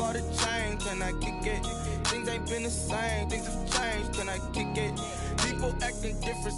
bought a chain, can I kick it? Things ain't been the same, things have changed, can I kick it? People acting different.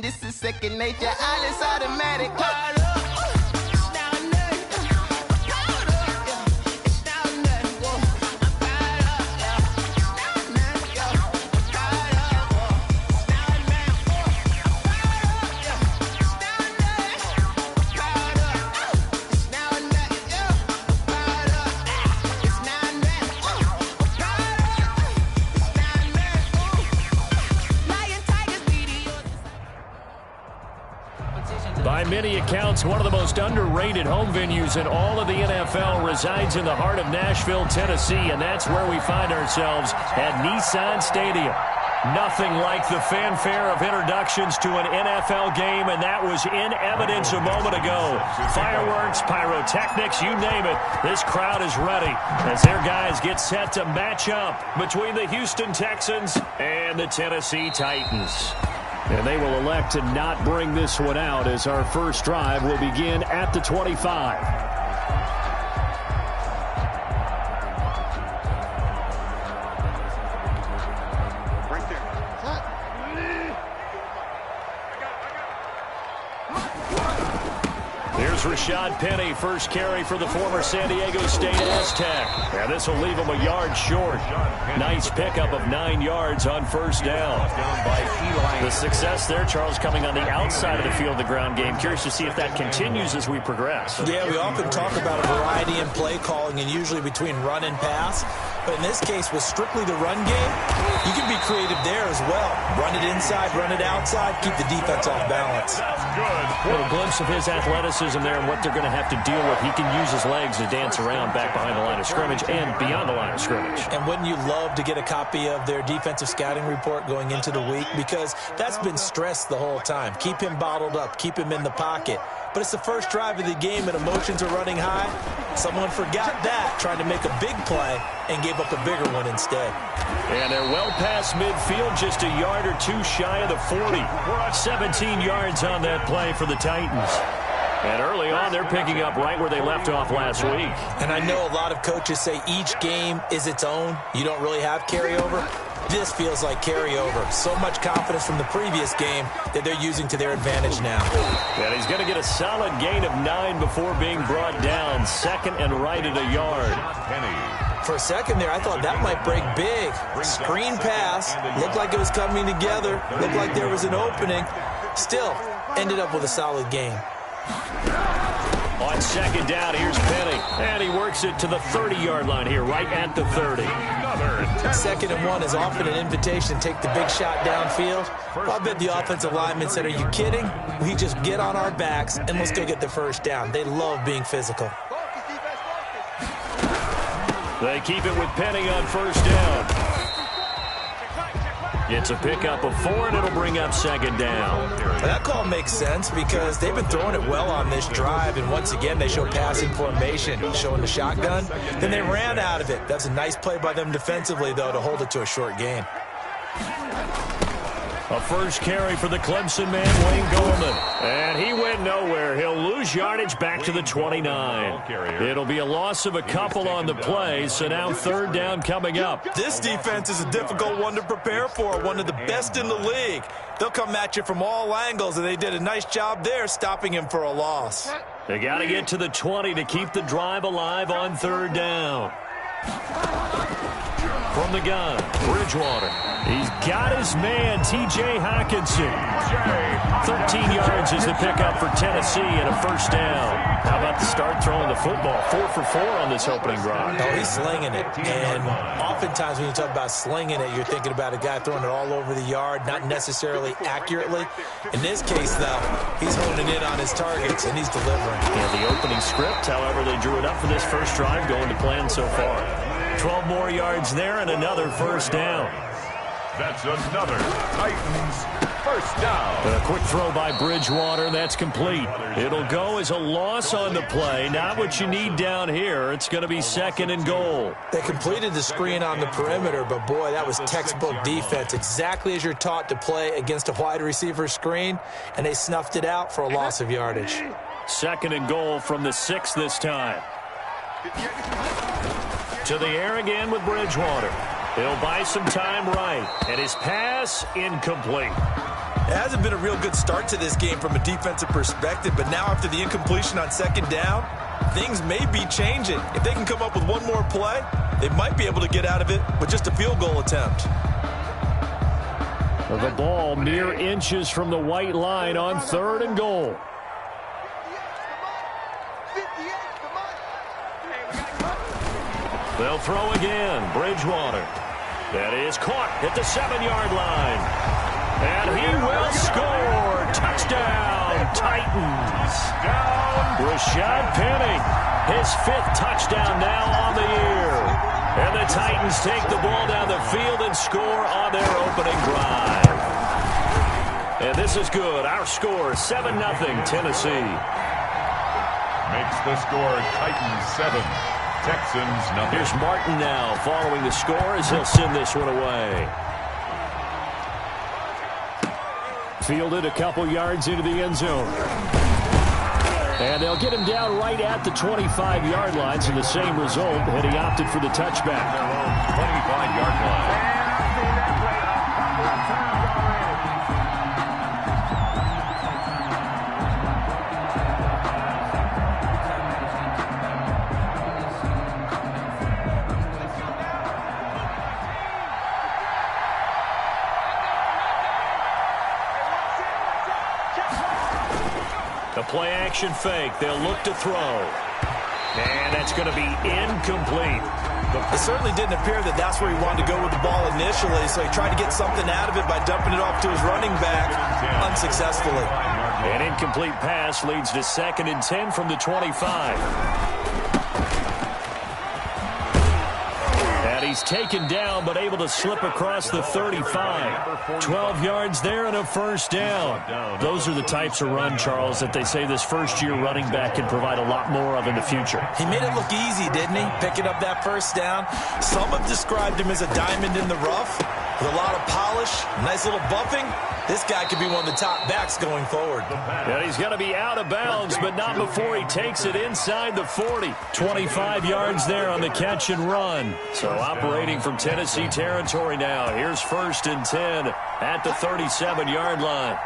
This is second nature, all is automatic. By many accounts, one of the most underrated home venues in all of the NFL resides in the heart of Nashville, Tennessee, and that's where we find ourselves at Nissan Stadium. Nothing like the fanfare of introductions to an NFL game, and that was in evidence a moment ago. Fireworks, pyrotechnics, you name it, this crowd is ready as their guys get set to match up between the Houston Texans and the Tennessee Titans. And they will elect to not bring this one out as our first drive will begin at the 25. Rashad Penny, first carry for the former San Diego State Aztec. And this will leave him a yard short. Nice pickup of 9 yards on first down. The success there, Charles, coming on the outside of the field, the ground game. Curious to see if that continues as we progress. Yeah, we often talk about a variety in play calling and usually between run and pass. But in this case, with strictly the run game, you can be creative there as well. Run it inside, run it outside, keep the defense off balance. A little glimpse of his athleticism there and what they're going to have to deal with. He can use his legs to dance around back behind the line of scrimmage and beyond the line of scrimmage. And wouldn't you love to get a copy of their defensive scouting report going into the week? Because that's been stressed the whole time. Keep him bottled up, keep him in the pocket. But it's the first drive of the game and emotions are running high. Someone forgot that, trying to make a big play and gave up a bigger one instead. And they're well past midfield, just a yard or two shy of the 40. 17 yards on that play for the Titans. And early on, they're picking up right where they left off last week. And I know a lot of coaches say each game is its own. You don't really have carryover. This feels like carryover. So much confidence from the previous game that they're using to their advantage now. And he's going to get a solid gain of 9 before being brought down. Second and right at a yard. For a second there, I thought that might break big. Screen pass. Looked like it was coming together. Looked like there was an opening. Still, ended up with a solid game. On second down, here's Penny. And he works it to the 30-yard line here, right at the 30. Second and 1 is often an invitation to take the big shot downfield. Well, I bet the offensive lineman said, are you kidding? We just get on our backs and let's go get the first down. They love being physical. They keep it with Penny on first down. It's a pickup of 4, and it'll bring up second down. That call makes sense because they've been throwing it well on this drive, and once again they show passing formation, showing the shotgun. Then they ran out of it. That's a nice play by them defensively, though, to hold it to a short gain. A first carry for the Clemson man, Wayne Gallman. And he went nowhere. He'll lose yardage back to the 29. It'll be a loss of a couple on the play, so now third down coming up. This defense is a difficult one to prepare for, one of the best in the league. They'll come at you from all angles, and they did a nice job there stopping him for a loss. They got to get to the 20 to keep the drive alive on third down. From the gun, Bridgewater. He's got his man, T.J. Hockenson. 13 yards is the pickup for Tennessee and a first down. How about the start throwing the football? 4 for 4 on this opening drive. Oh, he's slinging it. And oftentimes when you talk about slinging it, you're thinking about a guy throwing it all over the yard, not necessarily accurately. In this case, though, he's honing in on his targets, and he's delivering. And the opening script, however, they drew it up for this first drive, going to plan so far. 12 more yards there and another first down. That's another Titans first down. And a quick throw by Bridgewater. That's complete. It'll go as a loss on the play. Not what you need down here. It's going to be second and goal. They completed the screen on the perimeter, but, boy, that was textbook defense. Exactly as you're taught to play against a wide receiver screen, and they snuffed it out for a loss of yardage. Second and goal from the 6 this time. To the air again with Bridgewater. He'll buy some time right. And his pass incomplete. It hasn't been a real good start to this game from a defensive perspective, but now after the incompletion on second down, things may be changing. If they can come up with one more play, they might be able to get out of it with just a field goal attempt. The ball mere inches from the white line on third and goal. They'll throw again. Bridgewater. That is caught at the 7-yard line. And he will score. Touchdown, Titans. Rashad Penny, his 5th touchdown now on the year. And the Titans take the ball down the field and score on their opening drive. And this is good. Our score, 7-0, Tennessee. Makes the score Titans 7. Texans nothing. Here's Martin now following the score as he'll send this one away. Fielded a couple yards into the end zone. And they'll get him down right at the 25-yard line, so the same result had he opted for the touchback. 25-yard line. The play-action fake. They'll look to throw. And that's going to be incomplete. It certainly didn't appear that that's where he wanted to go with the ball initially, so he tried to get something out of it by dumping it off to his running back unsuccessfully. An incomplete pass leads to 2nd and 10 from the 25. And he's taken down but able to slip across the 35. 12 yards there and a first down. Those are the types of run, Charles, that they say this first-year running back can provide a lot more of in the future. He made it look easy, didn't he? Picking up that first down. Some have described him as a diamond in the rough with a lot of polish, nice little buffing. This guy could be one of the top backs going forward. And he's going to be out of bounds, but not before he takes it inside the 40. 25 yards there on the catch and run. So operating from Tennessee territory now. Here's 1st and 10 at the 37-yard line.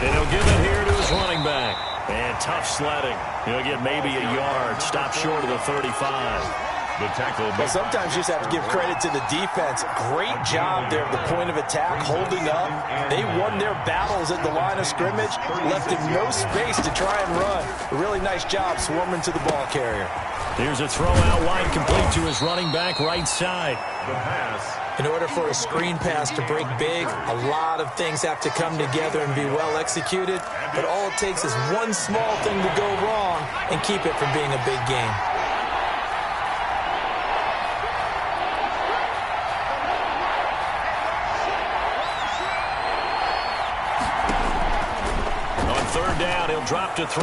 And he'll give it here to his running back. And tough sledding. He'll get maybe a yard. Stop short of the 35. The tackle. Well, sometimes you just have to give credit to the defense. Great job there at the point of attack, holding up. They won their battles at the line of scrimmage, left him no space to try and run. A really nice job swarming to the ball carrier. Here's a throw out wide, complete to his running back right side. The pass. In order for a screen pass to break big, a lot of things have to come together and be well executed. But all it takes is one small thing to go wrong and keep it from being a big game. Third down, he'll drop to throw.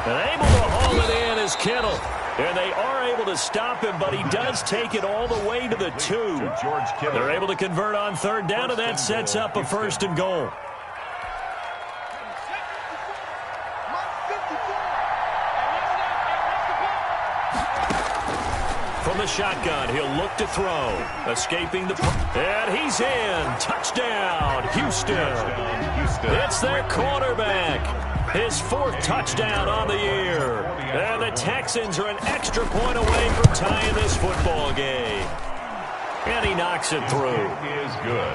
And able to haul it in is Kittle. And they are able to stop him, but he does take it all the way to the 2. They're able to convert on 3rd down, and that sets up a 1st and goal. From the shotgun, he'll look to throw. Escaping the... And he's in. Touchdown, Houston. It's their quarterback. His 4th touchdown on the year. And the Texans are an extra point away from tying this football game. And he knocks it through. It is good.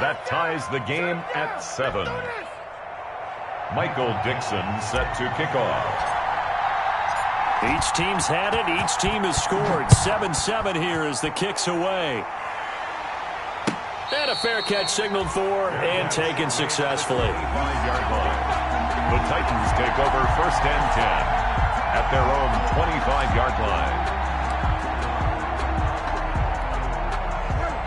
That ties the game at 7. Michael Dixon set to kick off. Each team's had it. Each team has scored. 7-7 here as the kick's away. And a fair catch signaled for and taken successfully. 5-yard line. The Titans take over 1st and 10 at their own 25-yard line.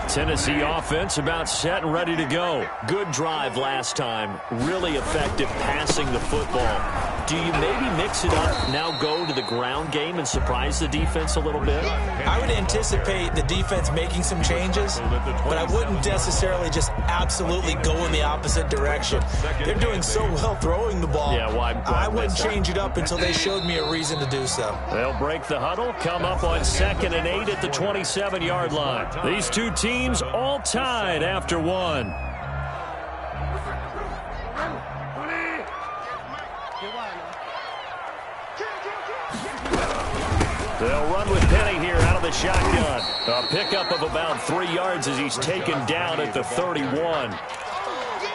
Tennessee offense about set and ready to go. Good drive last time. Really effective passing the football. Do you maybe mix it up, now go to the ground game and surprise the defense a little bit? I would anticipate the defense making some changes, but I wouldn't necessarily just absolutely go in the opposite direction. They're doing so well throwing the ball. Yeah, why I wouldn't change it up until they showed me a reason to do so. They'll break the huddle, come up on 2nd and 8 at the 27-yard line. These two teams all tied after 1. They'll run with Penny here out of the shotgun. A pickup of about 3 yards as he's taken down at the 31.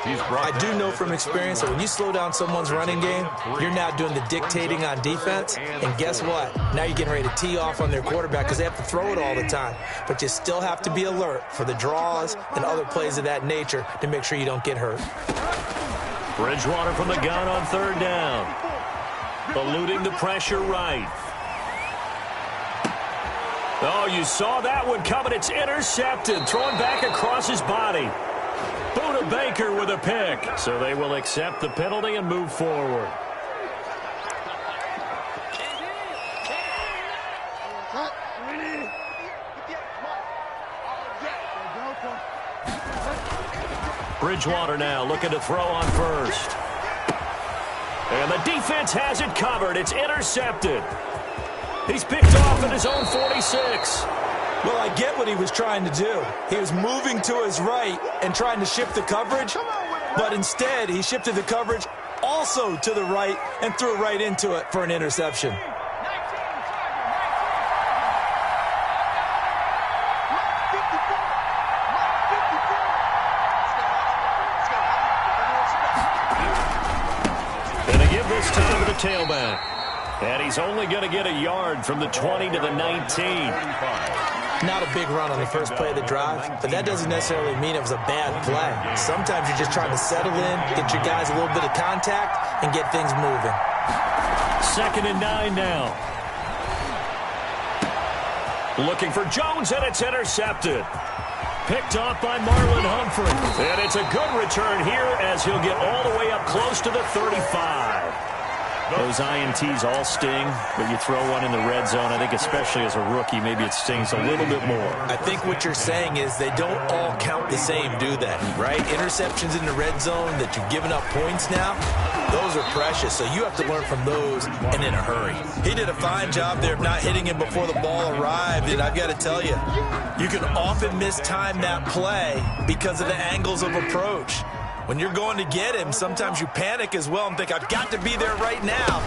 I do know from experience that when you slow down someone's running game, you're now doing the dictating on defense. And guess what? Now you're getting ready to tee off on their quarterback because they have to throw it all the time. But you still have to be alert for the draws and other plays of that nature to make sure you don't get hurt. Bridgewater from the gun on 3rd down. Eluding the pressure right. Oh, you saw that one coming. It's intercepted. Thrown back across his body. Buda Baker with a pick. So they will accept the penalty and move forward. Bridgewater now looking to throw on 1st. And the defense has it covered. It's intercepted. He's picked off at his own 46. Well, I get what he was trying to do. He was moving to his right and trying to shift the coverage, but instead he shifted the coverage also to the right and threw right into it for an interception. Going to give this time to the tailback. And he's only going to get a yard from the 20 to the 19. Not a big run on the first play of the drive, but that doesn't necessarily mean it was a bad play. Sometimes you're just trying to settle in, get your guys a little bit of contact, and get things moving. 2nd and 9 now. Looking for Jones, and it's intercepted. Picked off by Marlon Humphrey. And it's a good return here as he'll get all the way up close to the 35. Those INTs all sting, but you throw one in the red zone, I think especially as a rookie, maybe it stings a little bit more. I think what you're saying is they don't all count the same, do they? Right? Interceptions in the red zone that you've given up points now, those are precious, so you have to learn from those and in a hurry. He did a fine job there of not hitting him before the ball arrived, and I've got to tell you, you can often mistime that play because of the angles of approach. When you're going to get him, sometimes you panic as well and think, I've got to be there right now.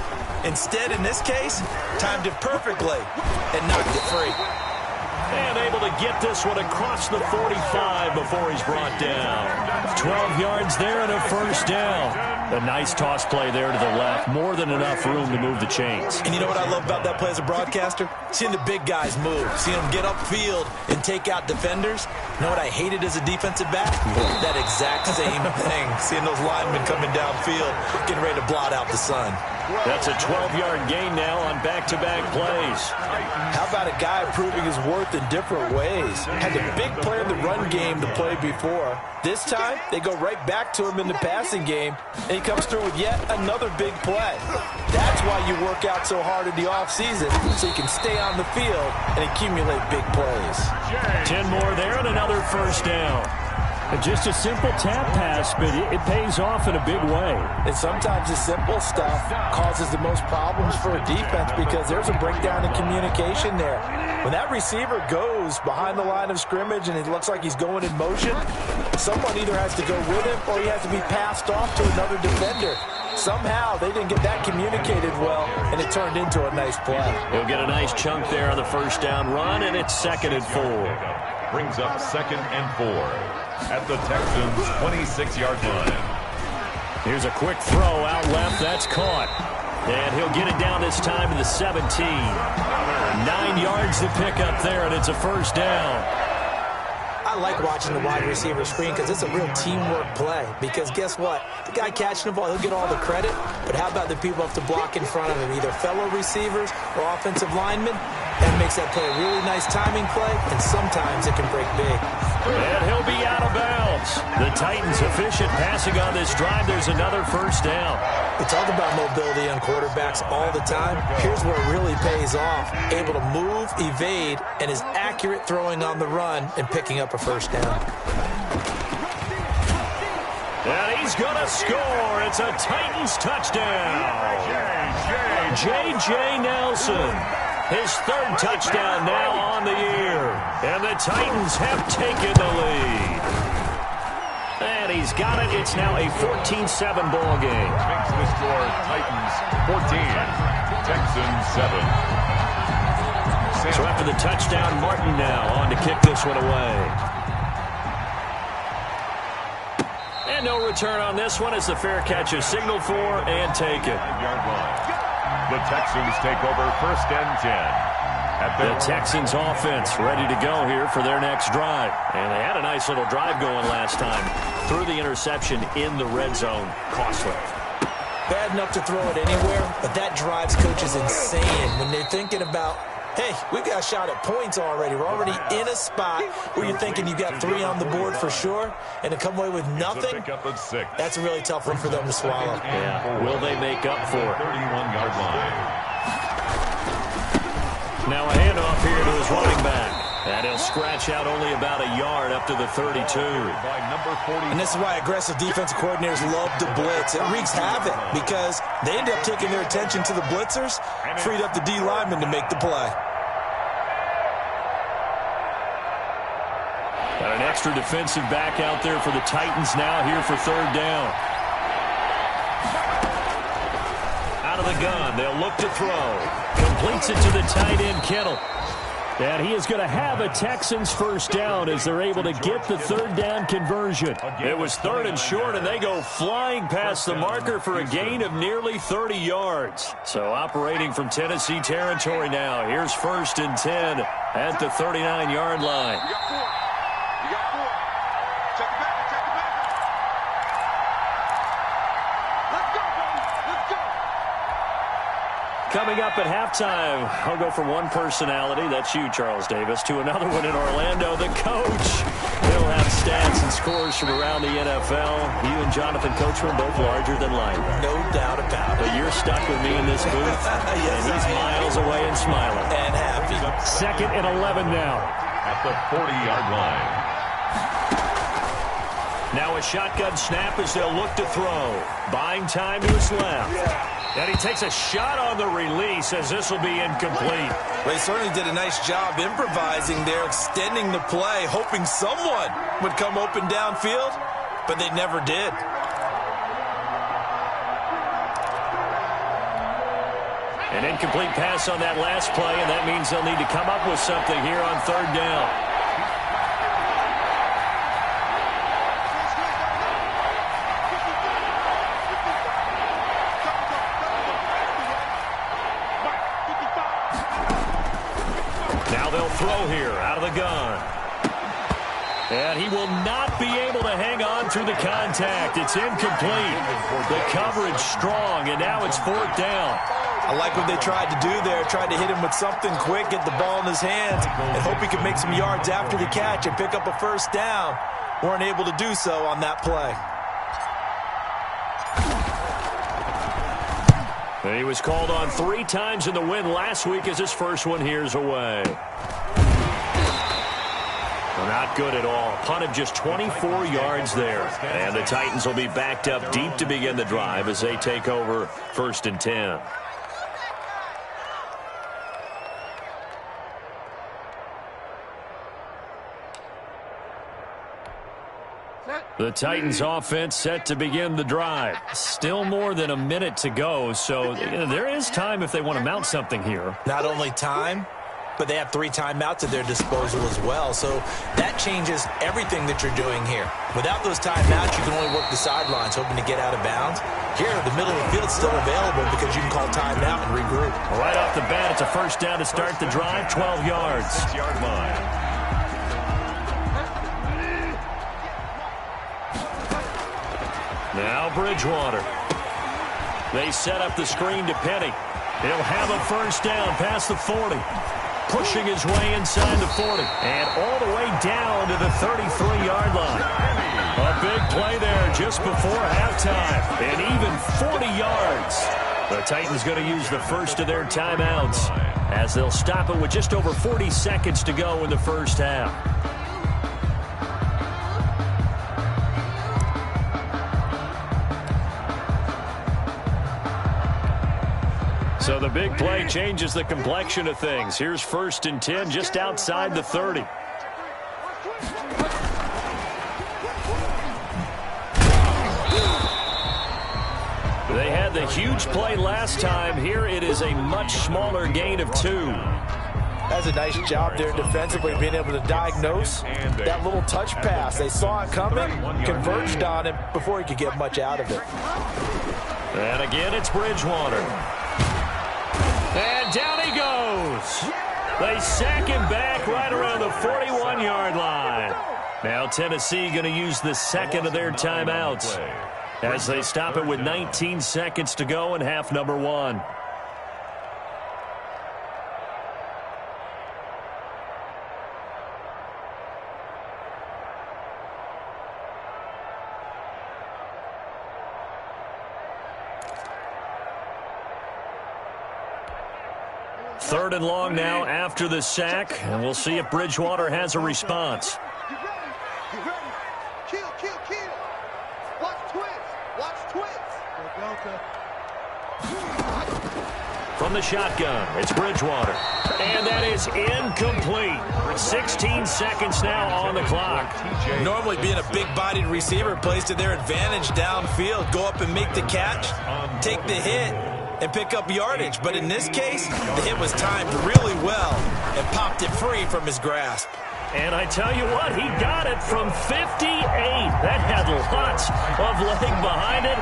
Instead, in this case, timed it perfectly and knocked it free. And able to get this one across the 45 before he's brought down. 12 yards there and a 1st down. A nice toss play there to the left. More than enough room to move the chains. And you know what I love about that play as a broadcaster? Seeing the big guys move. Seeing them get upfield and take out defenders. You know what I hated as a defensive back? That exact same thing. Seeing those linemen coming downfield, getting ready to blot out the sun. That's a 12-yard gain now on back-to-back plays. How about a guy proving his worth in different ways? Had the big play in the run game to play before. This time, they go right back to him in the passing game, and he comes through with yet another big play. That's why you work out so hard in the offseason, so you can stay on the field and accumulate big plays. 10 more there and another first down. Just a simple tap pass, but it pays off in a big way. And sometimes the simple stuff causes the most problems for a defense because there's a breakdown in communication there. When that receiver goes behind the line of scrimmage and it looks like he's going in motion, someone either has to go with him or he has to be passed off to another defender. Somehow they didn't get that communicated well, and it turned into a nice play. He'll get a nice chunk there on the first down run, and it's 2nd and 4. Brings up 2nd and 4 at the Texans' 26-yard line. Here's a quick throw out left. That's caught. And he'll get it down this time to the 17. 9 yards to pick up there, and it's a first down. I like watching the wide receiver screen because it's a real teamwork play. Because guess what? The guy catching the ball, he'll get all the credit. But how about the people have to block in front of him, either fellow receivers or offensive linemen? That makes that play a really nice timing play, and sometimes it can break big. And he'll be out of bounds. The Titans efficient passing on this drive. There's another first down. We talk about mobility on quarterbacks all the time. Here's where it really pays off. Able to move, evade, and is accurate throwing on the run and picking up a first down. And he's going to score. It's a Titans touchdown. J.J. Nelson. His 3rd touchdown now on the year. And the Titans have taken the lead. And he's got it. It's now a 14-7 ball game. Makes the score Titans 14, Texans 7. So after the touchdown, Martin now on to kick this one away. And no return on this one as the fair catch is signaled for and taken. The Texans take over 1st and 10. The Texans offense ready to go here for their next drive. And they had a nice little drive going last time. Threw the interception in the red zone. Costly. Bad enough to throw it anywhere, but that drives coaches insane when they're thinking about, hey, we've got a shot at points already. We're already in a spot where you're thinking you got 3 on the board for sure, and to come away with nothing, that's a really tough one for them to swallow. Yeah. Will they make up for it? 31-yard line. Now a handoff here to his running back. And he'll scratch out only about a yard up to the 32. And this is why aggressive defensive coordinators love to blitz. It wreaks havoc because they end up taking their attention to the blitzers, freed up the D lineman to make the play. Got an extra defensive back out there for the Titans now here for 3rd down. Out of the gun, they'll look to throw. Completes it to the tight end, Kittle. And he is going to have a Texans first down as they're able to get the 3rd down conversion. It was 3rd and short, and they go flying past the marker for a gain of nearly 30 yards. So operating from Tennessee territory now. Here's 1st and 10 at the 39-yard line. Coming up at halftime, I'll go from one personality, that's you, Charles Davis, to another one in Orlando, the coach. He'll have stats and scores from around the NFL. You and Jonathan Coachman both larger than life. No doubt about it. But you're stuck with me in this booth, yes, and he's miles away and smiling. And happy. 2nd and 11 now. At the 40-yard line. Now a shotgun snap as they'll look to throw. Buying time to his left. And he takes a shot on the release as this will be incomplete. They certainly did a nice job improvising there, extending the play, hoping someone would come open downfield, but they never did. An incomplete pass on that last play, and that means they'll need to come up with something here on 3rd down. Now they'll throw here out of the gun. And he will not be able to hang on through the contact. It's incomplete. The coverage strong, and now it's 4th down. I like what they tried to do there. Tried to hit him with something quick, get the ball in his hands, and hope he could make some yards after the catch and pick up a 1st down. Weren't able to do so on that play. And he was called on 3 times in the win last week as his first one here's away. Not good at all. Punt of just 24 yards there. And the Titans will be backed up deep to begin the drive as they take over 1st and 10. The Titans offense set to begin the drive. Still more than a minute to go, so there is time if they want to mount something here. Not only time, but they have 3 timeouts at their disposal as well. So that changes everything that you're doing here. Without those timeouts, you can only work the sidelines, hoping to get out of bounds. Here, the middle of the field's still available because you can call timeout and regroup. Right off the bat, it's a 1st down to start the drive, 12 yards. 6-yard line. Now Bridgewater. They set up the screen to Penny. He'll have a 1st down past the 40. Pushing his way inside the 40. And all the way down to the 33-yard line. A big play there just before halftime. And even 40 yards. The Titans going to use the first of their timeouts as they'll stop it with just over 40 seconds to go in the 1st half. So the big play changes the complexion of things. Here's 1st and 10 just outside the 30. They had the huge play last time. Here it is a much smaller gain of 2. That's a nice job there defensively, being able to diagnose that little touch pass. They saw it coming, converged on it before he could get much out of it. And again, it's Bridgewater. And down he goes. They sack him back right around the 41-yard line. Now Tennessee going to use the 2nd of their timeouts as they stop it with 19 seconds to go in half number 1. Third and long now after the sack, and we'll see if Bridgewater has a response. From the shotgun, it's Bridgewater. And that is incomplete. 16 seconds now on the clock. Normally being a big-bodied receiver plays to their advantage downfield. Go up and make the catch, take the hit, and pick up yardage. But in this case, the hit was timed really well and popped it free from his grasp. And I tell you what, he got it from 58. That had lots of leg behind it.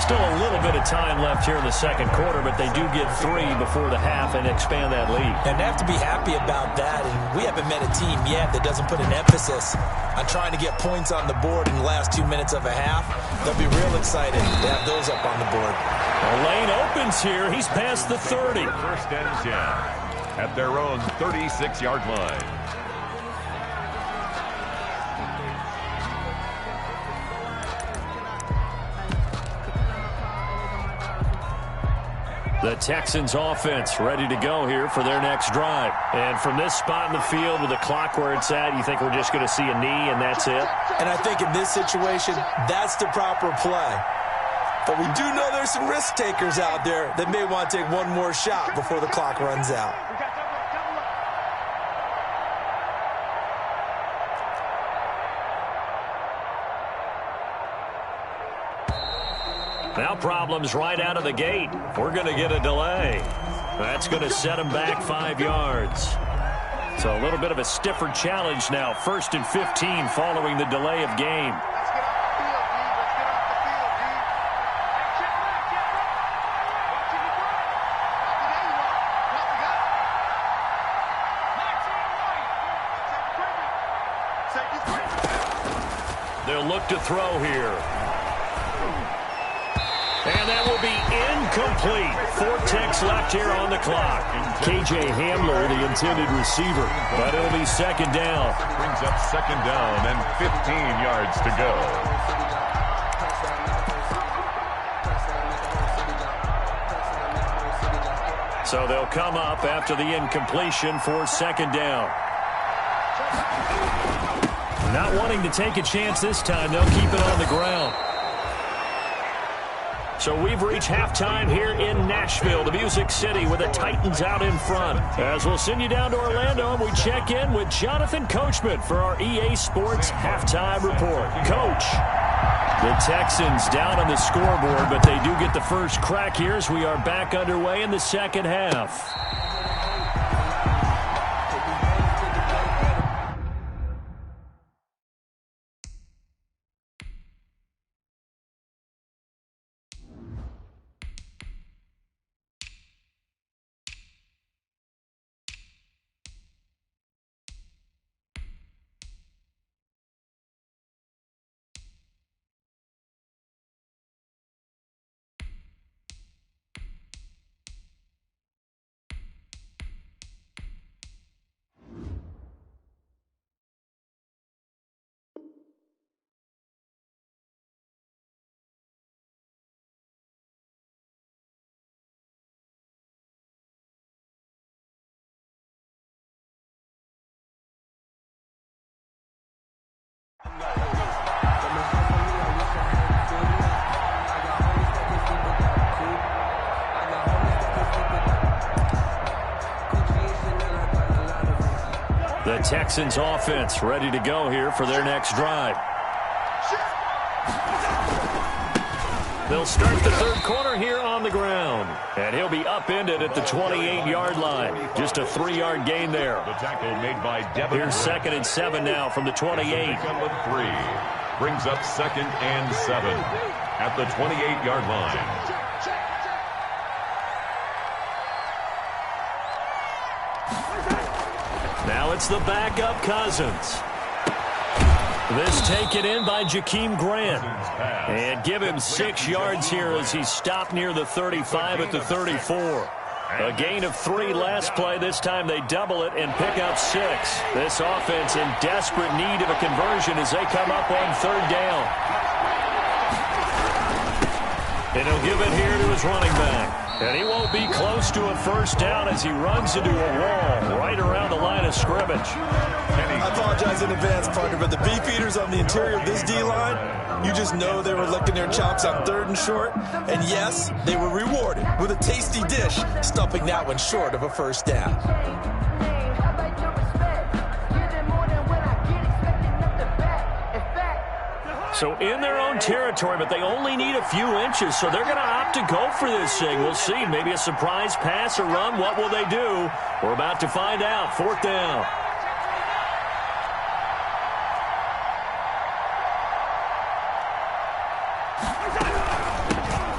Still a little bit of time left here in the 2nd quarter, but they do get 3 before the half and expand that lead. And they have to be happy about that. And we haven't met a team yet that doesn't put an emphasis on trying to get points on the board in the last 2 minutes of a half. They'll be real excited to have those up on the board. A lane opens here. He's past the 30. 1st and 10 at their own 36-yard line. The Texans offense ready to go here for their next drive. And from this spot in the field with the clock where it's at, you think we're just going to see a knee and that's it? And I think in this situation, that's the proper play. But we do know there's some risk takers out there that may want to take one more shot before the clock runs out. Now problems right out of the gate. We're going to get a delay. That's going to set him back 5 yards. So a little bit of a stiffer challenge now. 1st and 15 following the delay of game. They'll look to throw here. And that will be incomplete. 4 ticks left here on the clock. KJ Hamler, the intended receiver, but it'll be second down. Brings up second down and 15 yards to go. So they'll come up after the incompletion for second down. Not wanting to take a chance this time, they'll keep it on the ground. So we've reached halftime here in Nashville, the Music City, with the Titans out in front. As we'll send you down to Orlando, and we check in with Jonathan Coachman for our EA Sports Halftime Report. Coach, the Texans down on the scoreboard, but they do get the first crack here as we are back underway in the second half. The Texans offense ready to go here for their next drive. They'll start the third quarter here on the ground. And he'll be upended at the 28-yard line. Just a 3-yard gain there. The tackle made by Devin. Here's 2nd and 7 now from the 28. Brings up 2nd and 7 at the 28-yard line. Now it's the backup Cousins. This taken in by Jakeem Grant. And give him 6 yards here as he's stopped near the 35 at the 34. A gain of 3 last play. This time they double it and pick up 6. This offense in desperate need of a conversion as they come up on 3rd down. And he'll give it here to his running back. And he won't be close to a first down as he runs into a wall right around the line of scrimmage. I apologize in advance, partner, but the beefeaters on the interior of this D-line, you just know they were licking their chops on 3rd and short. And yes, they were rewarded with a tasty dish, stuffing that one short of a first down. So in their own territory, but they only need a few inches, so they're going to opt to go for this thing. We'll see. Maybe a surprise pass or run. What will they do? We're about to find out. 4th down.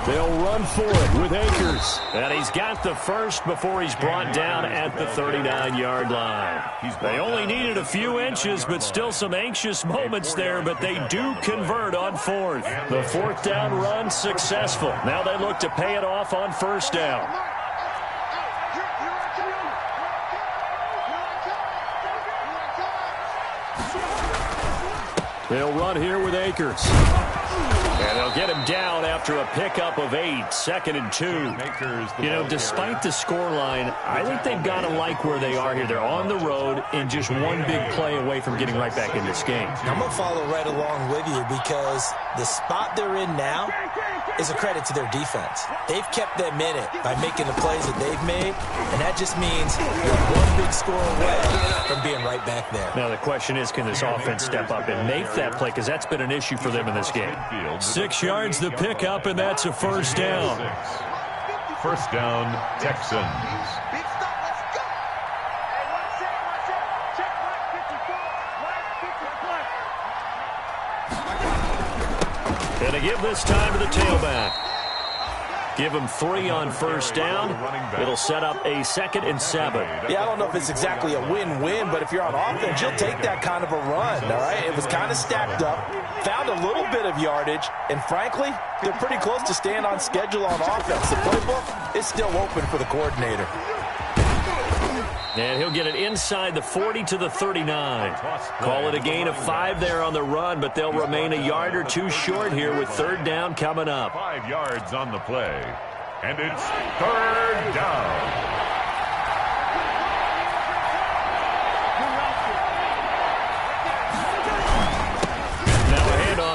They'll run for it with Akers. And he's got the first before he's brought down at the 39-yard line. They only needed a few inches, but still some anxious moments there, but they do convert on 4th. The 4th down run successful. Now they look to pay it off on 1st down. They'll run here with Akers. And they'll get him down after a pickup of 8, 2nd and 2. You know, despite the scoreline, I think they've got to like where they are here. They're on the road and just one big play away from getting right back in this game. I'm going to follow right along with you because the spot they're in now is a credit to their defense. They've kept them in it by making the plays that they've made, and that just means you're one big score away from being right back there. Now the question is, can this offense step up and make that play? Because that's been an issue for them in this game. 6 yards the pickup, and that's a first down. First down, Texans. And to give this time to the tailback. Give him 3 on first down. It'll set up a 2nd and 7. Yeah, I don't know if it's exactly a win-win, but if you're on offense, you'll take that kind of a run, all right? It was kind of stacked up, found a little bit of yardage, and frankly, they're pretty close to staying on schedule on offense. The playbook is still open for the coordinator. And he'll get it inside the 40 to the 39. Call it a gain of 5 there on the run, but they'll remain a yard or 2 short here with 3rd down coming up. 5 yards on the play, and it's 3rd down.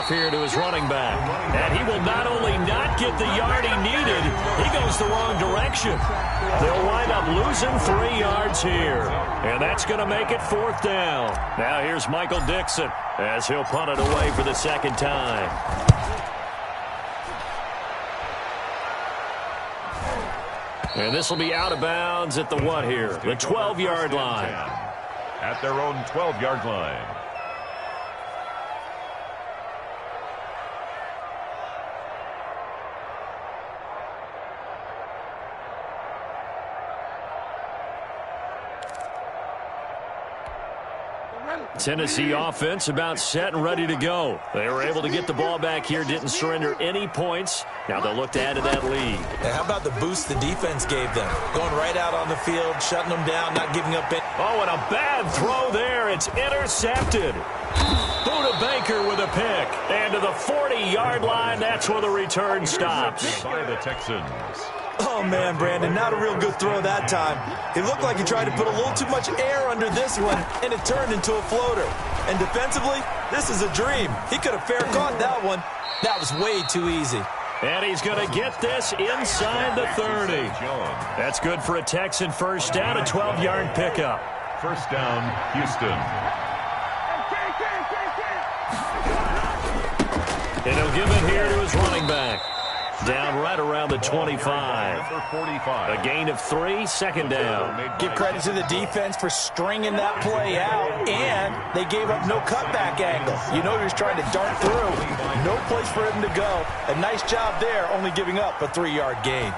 Here to his running back. And he will not only not get the yard he needed, he goes the wrong direction. They'll wind up losing 3 yards here. And that's going to make it 4th down. Now here's Michael Dixon as he'll punt it away for the 2nd time. And this will be out of bounds at the what here? The 12-yard line. At their own 12-yard line. Tennessee offense about set and ready to go. They were able to get the ball back here, didn't surrender any points. Now they'll look to add to that lead. And how about the boost the defense gave them? Going right out on the field, shutting them down, not giving up any. Oh, and a bad throw there. It's intercepted. Buda Baker with a pick. And to the 40-yard line, that's where the return stops. By the Texans. Oh, man, Brandon, not a real good throw that time. It looked like he tried to put a little too much air under this one, and it turned into a floater. And defensively, this is a dream. He could have fair caught that one. That was way too easy. And he's going to get this inside the 30. That's good for a Texan first down, a 12-yard pickup. First down, Houston. And he'll give it here to his running back. Down right around the 25. A gain of 3, 2nd down. Give credit to the defense for stringing that play out, and they gave up no cutback angle. You know he was trying to dart through. No place for him to go. A nice job there, only giving up a 3-yard gain.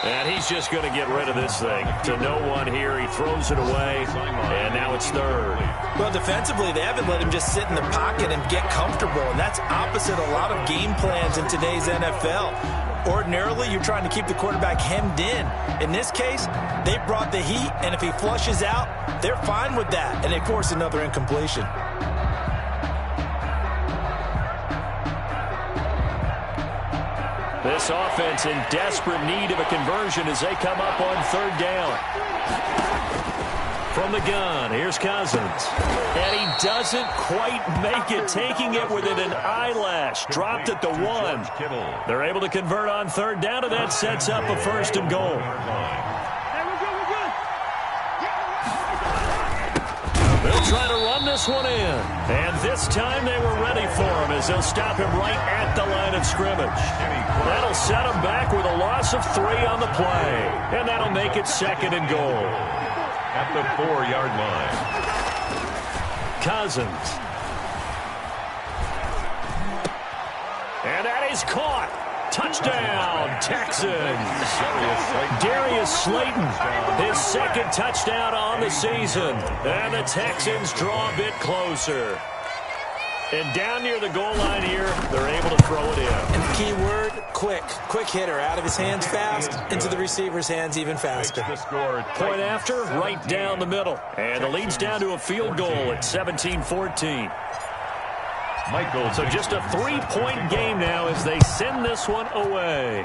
And he's just going to get rid of this thing. To no one here. He throws it away, and now it's 3rd. Well, defensively, they haven't let him just sit in the pocket and get comfortable, and that's opposite a lot of game plans in today's NFL. Ordinarily, you're trying to keep the quarterback hemmed in. In this case, they brought the heat, and if he flushes out, they're fine with that, and they force another incompletion. This offense in desperate need of a conversion as they come up on 3rd down. From the gun, here's Cousins. And he doesn't quite make it, taking it within an eyelash. Dropped at the 1. They're able to convert on 3rd down, and that sets up a 1st and goal. They'll try to run this one in. And this time they were ready for him as they'll stop him right at the line of scrimmage. That'll set him back with a loss of 3 on the play. And that'll make it 2nd and goal. At the 4-yard line. Cousins. And that is caught. Touchdown, Texans. Darius Slayton, his 2nd touchdown on the season. And the Texans draw a bit closer. And down near the goal line here, they're able to throw it in. And the key word, quick. Quick hitter. Out of his hands fast, into the receiver's hands even faster. Point after, right down the middle. And the lead's down to a field goal at 17-14. So just a 3-point game now as they send this one away.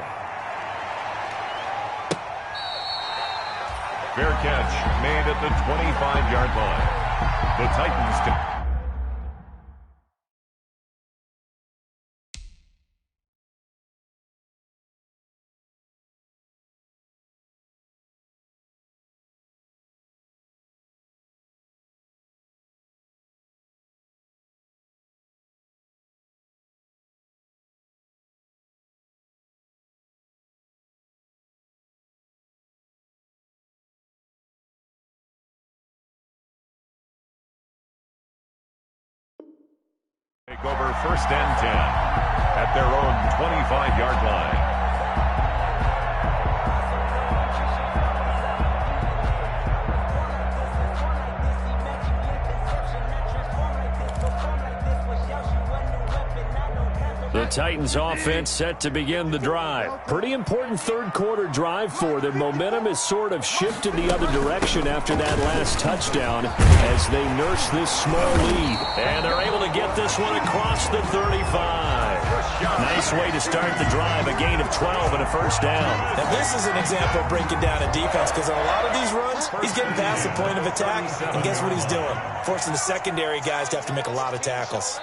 Fair catch made at the 25-yard line. The Titans can... Take over 1st and 10 at their own 25-yard line. The Titans offense set to begin the drive. Pretty important third quarter drive for them. Momentum has sort of shifted the other direction after that last touchdown as they nurse this small lead. And they're able to get this one across the 35. Nice way to start the drive, a gain of 12 and a first down. Now this is an example of breaking down a defense because on a lot of these runs, he's getting past the point of attack, and guess what he's doing? Forcing the secondary guys to have to make a lot of tackles.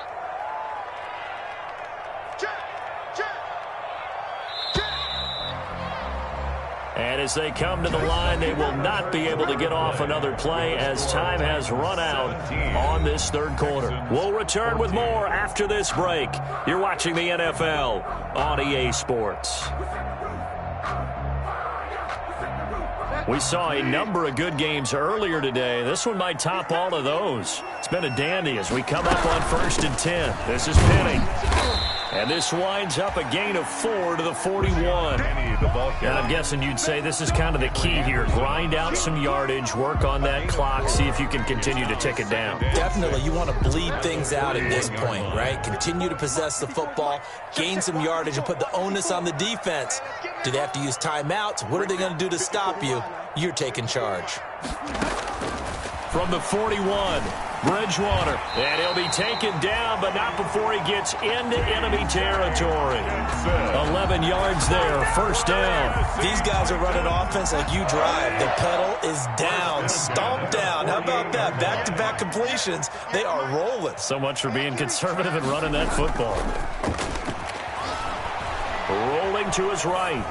And as they come to the line, they will not be able to get off another play as time has run out on this third quarter. We'll return with more after this break. You're watching the NFL on EA Sports. We saw a number of good games earlier today. This one might top all of those. It's been a dandy as we come up on 1st and 10. This is Penny. And this winds up a gain of 4 to the 41. And I'm guessing you'd say this is kind of the key here. Grind out some yardage, work on that clock, see if you can continue to tick it down. Definitely. You want to bleed things out at this point, right? Continue to possess the football, gain some yardage, and put the onus on the defense. Do they have to use timeouts? What are they going to do to stop you? You're taking charge. From the 41, Bridgewater. And he'll be taken down, but not before he gets into enemy territory. 11 yards there, first down. These guys are running offense like you drive. The pedal is down, stomped down. How about that? Back-to-back completions. They are rolling. So much for being conservative and running that football. Rolling to his right.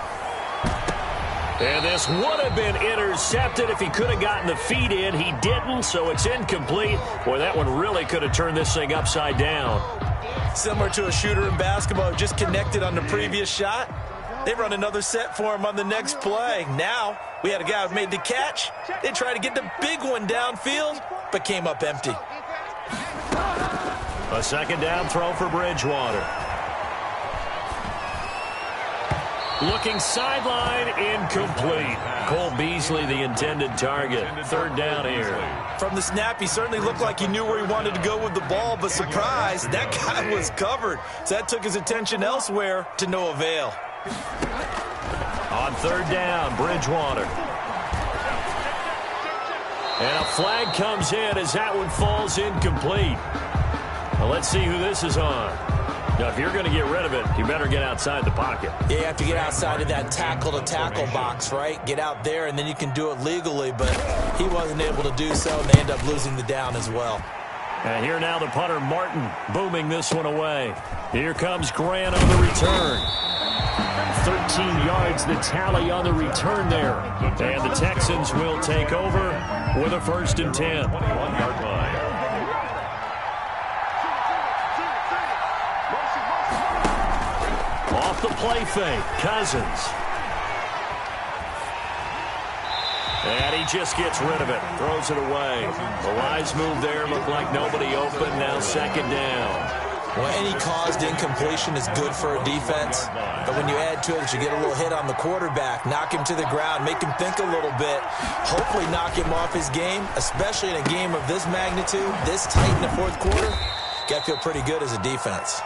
And this would have been intercepted if he could have gotten the feet in. He didn't, so it's incomplete. Boy, that one really could have turned this thing upside down. Similar to a shooter in basketball who just connected on the previous shot. They run another set for him on the next play. Now, we had a guy who made the catch. They tried to get the big one downfield, but came up empty. A second down throw for Bridgewater. Looking sideline, incomplete. Cole Beasley, the intended target. Third down here. From the snap, he certainly looked like he knew where he wanted to go with the ball, but surprise, that guy was covered. So that took his attention elsewhere to no avail. On third down, Bridgewater. And a flag comes in as that one falls incomplete. Well, let's see who this is on. Now, if you're going to get rid of it, you better get outside the pocket. Yeah, you have to get outside of that tackle-to-tackle box, right? Get out there, and then you can do it legally, but he wasn't able to do so, and they end up losing the down as well. And here now the punter, Martin, booming this one away. Here comes Grant on the return. 13 yards, the tally on the return there. And the Texans will take over with a 1st and 10. 1-yard line. Off the play fake, Cousins. And he just gets rid of it, throws it away. The wise move there, looked like nobody open, now second down. Well, any caused incompletion is good for a defense, but when you add to it, you get a little hit on the quarterback, knock him to the ground, make him think a little bit, hopefully knock him off his game, especially in a game of this magnitude, this tight in the fourth quarter. Got to feel pretty good as a defense.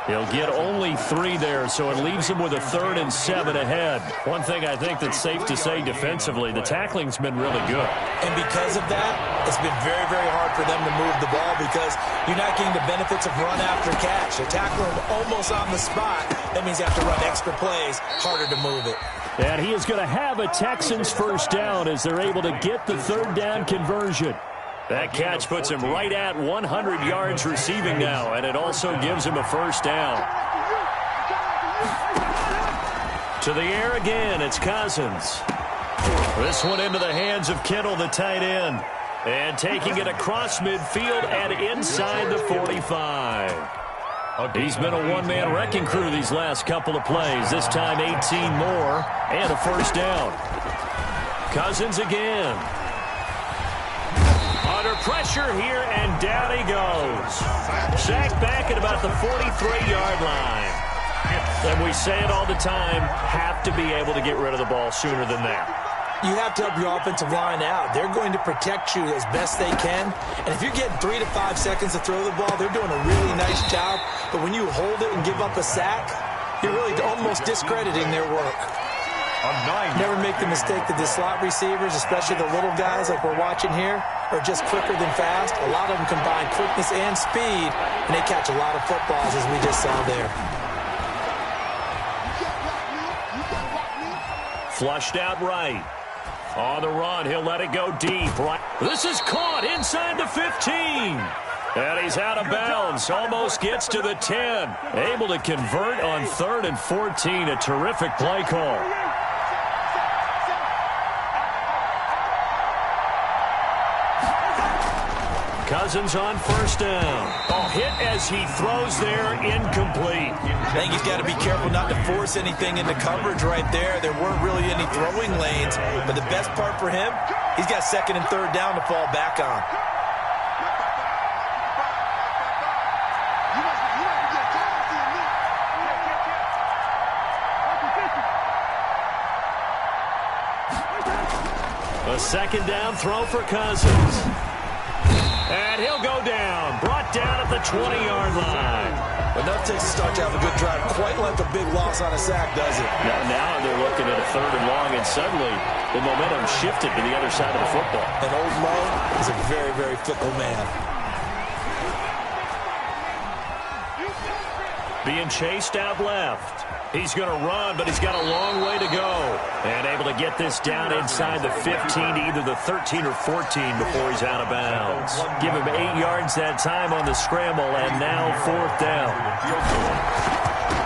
He'll get only 3 there, so it leaves him with a 3rd and 7 ahead. One thing I think that's safe to say defensively, the tackling's been really good. And because of that, it's been very, very hard for them to move the ball because you're not getting the benefits of run after catch. They're tackling him almost on the spot. That means you have to run extra plays, harder to move it. And he is going to have a Texans first down as they're able to get the 3rd down conversion. That catch puts him right at 100 yards receiving now, and it also gives him a first down. To the air again, it's Cousins. This one into the hands of Kittle, the tight end. And taking it across midfield and inside the 45. He's been a one-man wrecking crew these last couple of plays. This time 18 more and a first down. Cousins again. Under pressure here, and down he goes. Sacked back at about the 43-yard line. And we say it all the time, have to be able to get rid of the ball sooner than that. You have to help your offensive line out. They're going to protect you as best they can. And if you're getting 3 to 5 seconds to throw the ball, they're doing a really nice job. But when you hold it and give up a sack, you're really almost discrediting their work. Never make the mistake that the slot receivers, especially the little guys like we're watching here, are just quicker than fast. A lot of them combine quickness and speed, and they catch a lot of footballs, as we just saw there. Flushed out right. On the run, he'll let it go deep. Right. This is caught inside the 15. And he's out of bounds. Almost gets to the 10. Able to convert on 3rd and 14. A terrific play call. Cousins on 1st down. Oh, hit as he throws there, incomplete. I think he's got to be careful not to force anything into coverage right there. There weren't really any throwing lanes, but the best part for him, he's got 2nd and 3rd down to fall back on. A 2nd down throw for Cousins. And he'll go down. Brought down at the 20-yard line. Enough takes to start to have a good drive. Quite like a big loss on a sack, does it? Now they're looking at a 3rd and long, and suddenly the momentum shifted to the other side of the football. And old Mo is a very, very fickle man. Being chased out left. He's going to run, but he's got a long way to go. And able to get this down inside the 15 to either the 13 or 14 before he's out of bounds. Give him 8 yards that time on the scramble, and now 4th down.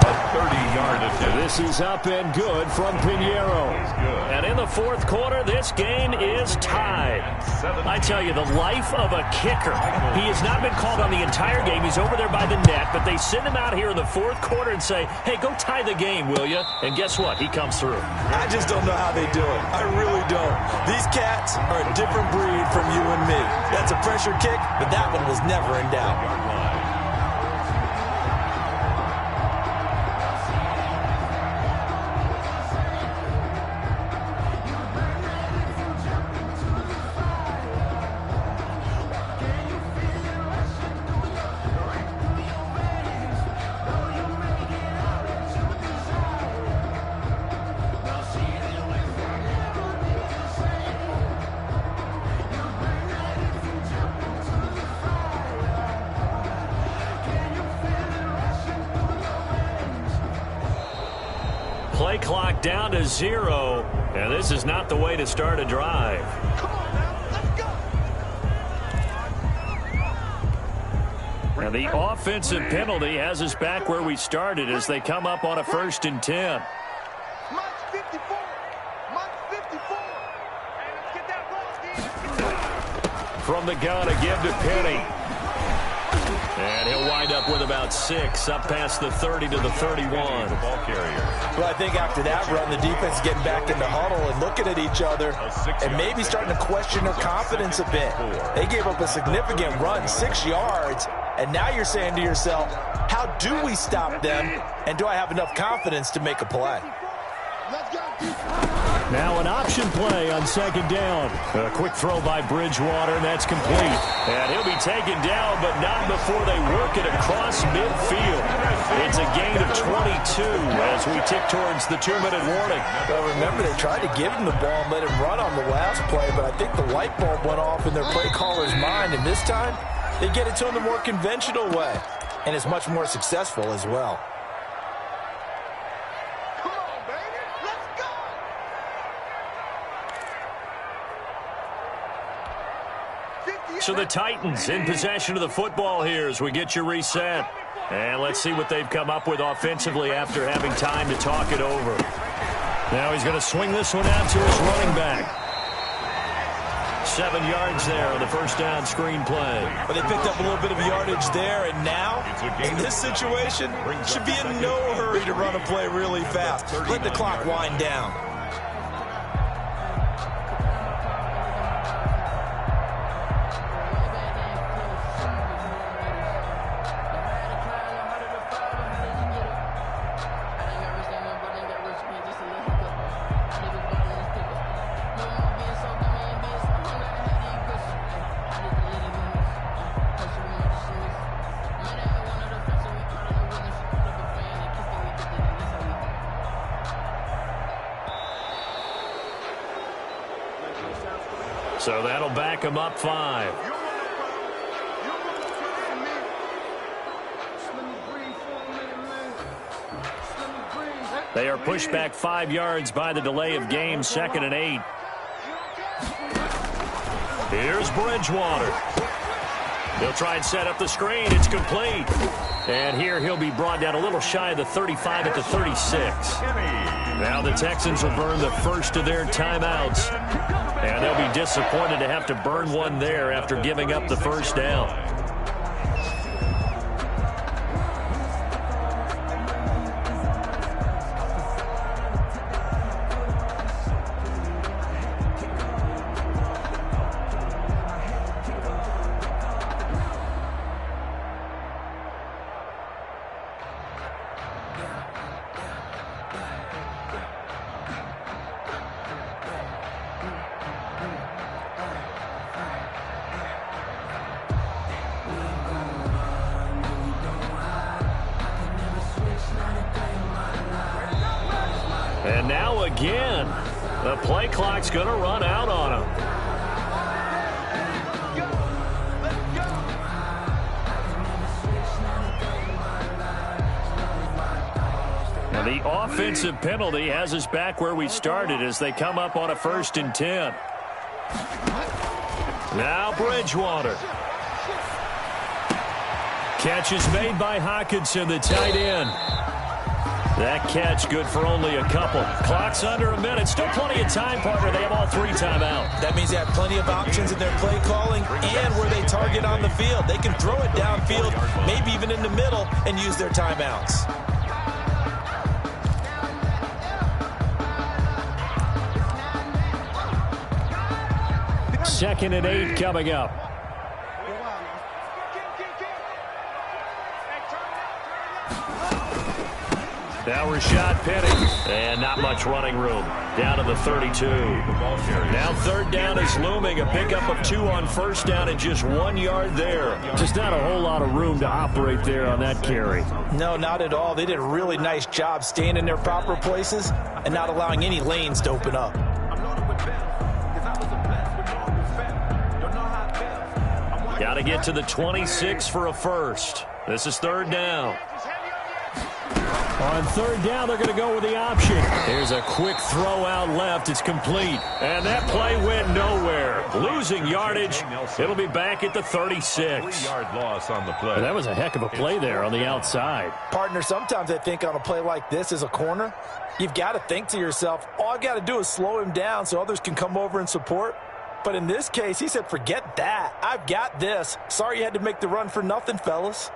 A 30-yard attempt. This is up and good from Pinheiro. And in the 4th quarter, this game is tied. I tell you, the life of a kicker. He has not been called on the entire game. He's over there by the net, but they send him out here in the 4th quarter and say, hey, go tie the game, will you? And guess what? He comes through. I just don't know how they do it. I really don't. These cats are a different breed from you and me. That's a pressure kick, but that one was never in doubt. Play clock down to 0, and this is not the way to start a drive. Come on now, let's go. And the offensive penalty has us back where we started as they come up on a 1st and 10. Mike 54. Mike 54. Hey, let's get that ball, kid. From the gun, a give to Penny. And he'll wind up with about 6, up past the 30 to the 31. Ball carrier. Well, I think after that run, the defense is getting back in the huddle and looking at each other and maybe starting to question their confidence a bit. They gave up a significant run, 6 yards, and now you're saying to yourself, how do we stop them, and do I have enough confidence to make a play? Now an option play on 2nd down. A quick throw by Bridgewater, and that's complete. And he'll be taken down, but not before they work it across midfield. It's a gain of 22 as we tick towards the 2-minute warning. Well, remember, they tried to give him the ball and let him run on the last play, but I think the light bulb went off in their play caller's mind, and this time they get it to him the more conventional way, and it's much more successful as well. So the Titans in possession of the football here as we get you reset. And let's see what they've come up with offensively after having time to talk it over. Now he's going to swing this one out to his running back. 7 yards there on the 1st down screen play. But they picked up a little bit of yardage there, and now, in this situation, should be in no hurry to run a play really fast. Let the clock wind down. So that'll back them up 5. They are pushed back 5 yards by the delay of game, 2nd and 8. Here's Bridgewater. He'll try and set up the screen. It's complete. And here he'll be brought down a little shy of the 35 at the 36. Now the Texans will burn the first of their timeouts. And they'll be disappointed to have to burn one there after giving up the first down. And now again, the play clock's going to run out on him. Now the offensive penalty has us back where we started as they come up on a 1st and 10. Now Bridgewater. Catch is made by Hockenson, the tight end. That catch good for only a couple. Clock's under a minute. Still plenty of time, partner. They have all 3 timeout. That means they have plenty of options in their play calling and where they target on the field. They can throw it downfield, maybe even in the middle, and use their timeouts. Second and 8 coming up. Now Rashad Penny, and not much running room. Down to the 32. Now 3rd down is looming. A pickup of 2 on 1st down and just 1 yard there. Just not a whole lot of room to operate there on that carry. No, not at all. They did a really nice job staying in their proper places and not allowing any lanes to open up. Got to get to the 26 for a first. This is 3rd down. On 3rd down, they're going to go with the option. There's a quick throw out left. It's complete. And that play went nowhere. Losing yardage. It'll be back at the 36. 3-yard loss on the play. And that was a heck of a play there on the outside. Partner, sometimes I think on a play like this as a corner, you've got to think to yourself, all I've got to do is slow him down so others can come over and support. But in this case, he said, forget that. I've got this. Sorry you had to make the run for nothing, fellas.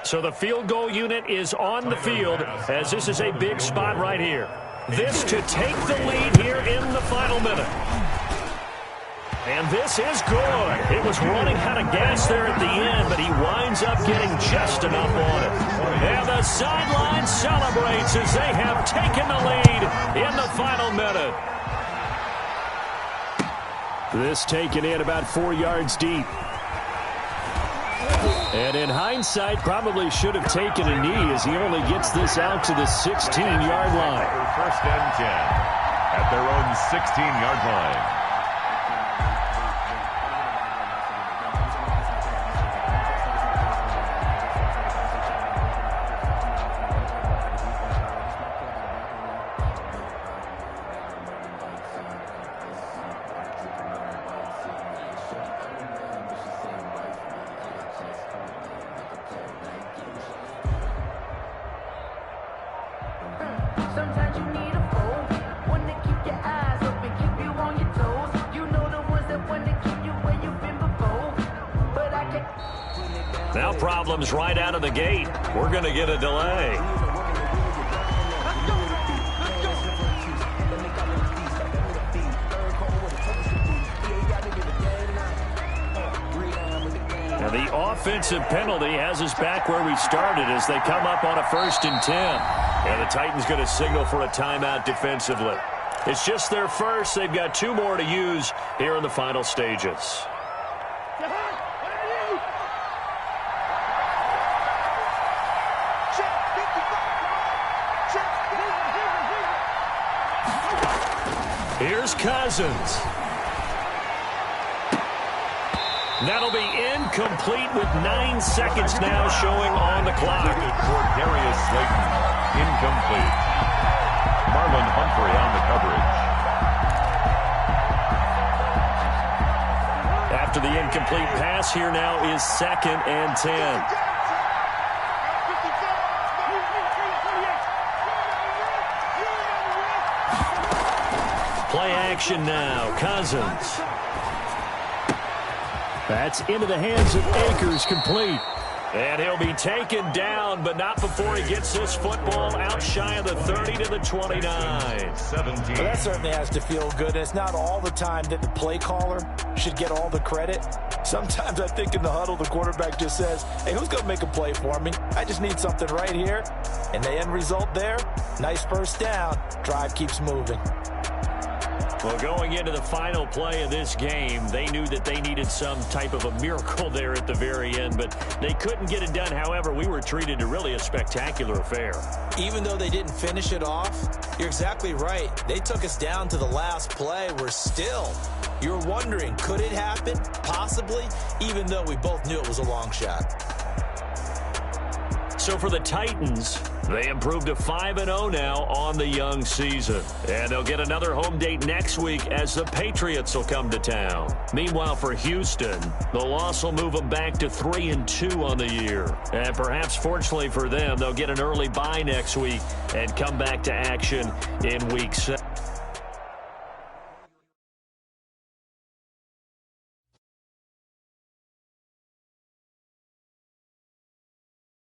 So the field goal unit is on the field as this is a big spot right here. This to take the lead here in the final minute. And this is good. It was running out of gas there at the end, but he winds up getting just enough on it. And the sideline celebrates as they have taken the lead in the final minute. This taken in about 4 yards deep. And in hindsight, probably should have taken a knee as he only gets this out to the 16-yard line. For 1st and 10 at their own 16-yard line. Sometimes you need a foe, one to keep your eyes open, keep you on your toes. You know the ones that want to keep you where you've been before. Now problems right out of the gate. We're going to get a delay. And the offensive penalty has us back where we started as they come up on a 1st and 10. And the Titans going to signal for a timeout defensively. It's just their first. They've got 2 more to use here in the final stages. Here's Cousins. That'll be incomplete with 9 seconds now showing on the clock. For Darius Slayton, incomplete. Marlon Humphrey on the coverage. After the incomplete pass, here now is 2nd and 10. Play action now. Cousins. That's into the hands of Akers, complete. And he'll be taken down, but not before he gets this football out shy of the 30 to the 29. 17. Well, that certainly has to feel good. And it's not all the time that the play caller should get all the credit. Sometimes I think in the huddle, the quarterback just says, hey, who's going to make a play for me? I just need something right here. And the end result there, nice first down. Drive keeps moving. Well, going into the final play of this game, they knew that they needed some type of a miracle there at the very end, but they couldn't get it done. However, we were treated to really a spectacular affair. Even though they didn't finish it off, you're exactly right. They took us down to the last play. You're wondering, could it happen? Possibly, even though we both knew it was a long shot. So for the Titans, they improved to 5-0 now on the young season. And they'll get another home date next week as the Patriots will come to town. Meanwhile, for Houston, the loss will move them back to 3-2 on the year. And perhaps fortunately for them, they'll get an early bye next week and come back to action in Week 7.